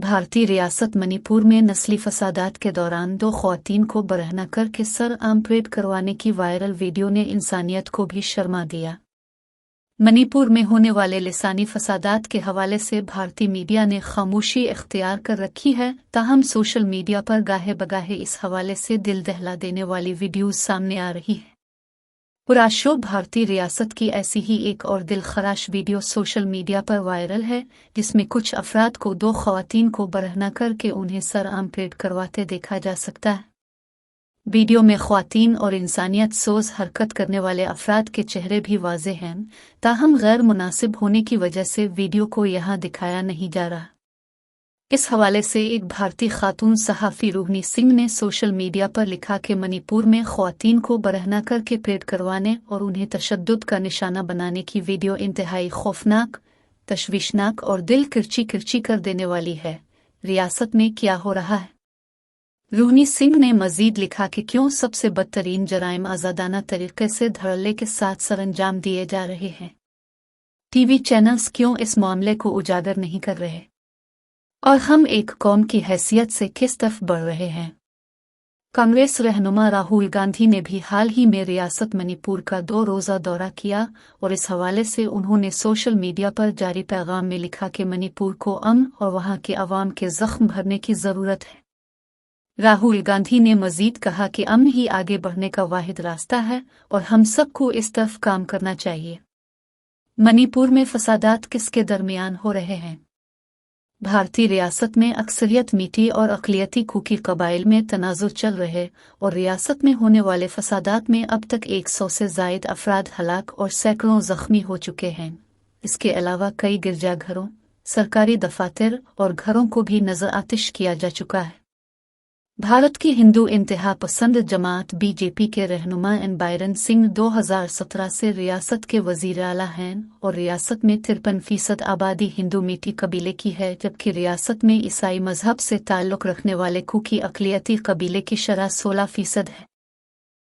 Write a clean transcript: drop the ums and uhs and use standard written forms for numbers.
भारतीय रियासत मणिपुर में नस्ली फसादात के दौरान 2 ख़वातीन को बरहना करके सर आम परेड करवाने की वायरल वीडियो ने इंसानियत को भी शर्मा दिया। मणिपुर में होने वाले लिसानी फसादात के हवाले से भारतीय मीडिया ने खामोशी इख्तियार कर रखी है, ताहम सोशल मीडिया पर गाहे बगाहे इस हवाले से दिल दहला देने वाली वीडियोज़ सामने आ रही है। पुराशो भारतीय रियासत की ऐसी ही एक और दिलखराश वीडियो सोशल मीडिया पर वायरल है, जिसमें कुछ अफराद को 2 ख़वातीन को बरहना करके उन्हें सर आम परेड करवाते देखा जा सकता है। वीडियो में ख़वातीन और इंसानियत सोज हरकत करने वाले अफराद के चेहरे भी वाज़े हैं, ताहम गैर मुनासिब होने की वजह से वीडियो को यहाँ दिखाया नहीं जा रहा। इस हवाले से एक भारतीय खातून सहाफ़ी रूहनी सिंह ने सोशल मीडिया पर लिखा कि मणिपुर में ख़वातीन को बरहना करके परेड करवाने और उन्हें तशद्दुद का निशाना बनाने की वीडियो इंतहाई खौफनाक, तशवीशनाक और दिल किरची किरची कर देने वाली है। रियासत में क्या हो रहा है? रूहनी सिंह ने मज़ीद लिखा कि क्यों सबसे बदतरीन जराइम आज़ादाना तरीके से धड़ल्ले के साथ सरअंजाम दिए जा रहे हैं। टीवी चैनल्स क्यों इस मामले को उजागर नहीं कर रहे, और हम एक कौम की हैसियत से किस तरफ बढ़ रहे हैं। कांग्रेस रहनुमा राहुल गांधी ने भी हाल ही में रियासत मणिपुर का 2 रोज़ा दौरा किया और इस हवाले से उन्होंने सोशल मीडिया पर जारी पैगाम में लिखा कि मणिपुर को अमन और वहां के अवाम के ज़ख्म भरने की ज़रूरत है। राहुल गांधी ने मज़ीद कहा कि अमन ही आगे बढ़ने का वाहिद रास्ता है और हम सबको इस तरफ काम करना चाहिए। मणिपुर में फसादात किसके दरमियान हो रहे हैं? भारतीय रियासत में अक्सरियत मीठी और अक़लियती कुकी कबाइल में तनाज़ुर चल रहे और रियासत में होने वाले फसादात में अब तक 100 से ज़ायद अफराद हलाक और सैकड़ों ज़ख्मी हो चुके हैं। इसके अलावा कई गिरजाघरों, सरकारी दफातर और घरों को भी नज़र आतिश किया जा चुका है। भारत की हिंदू इंतहा पसंद जमात बीजेपी के रहनुमा एन बायरन सिंह 2017 से रियासत के वज़ीर आला हैं और रियासत में 53% आबादी हिंदू मीठी कबीले की है, जबकि रियासत में ईसाई मजहब से ताल्लुक़ रखने वाले कुकी अक़लियती कबीले की शरह 16% है।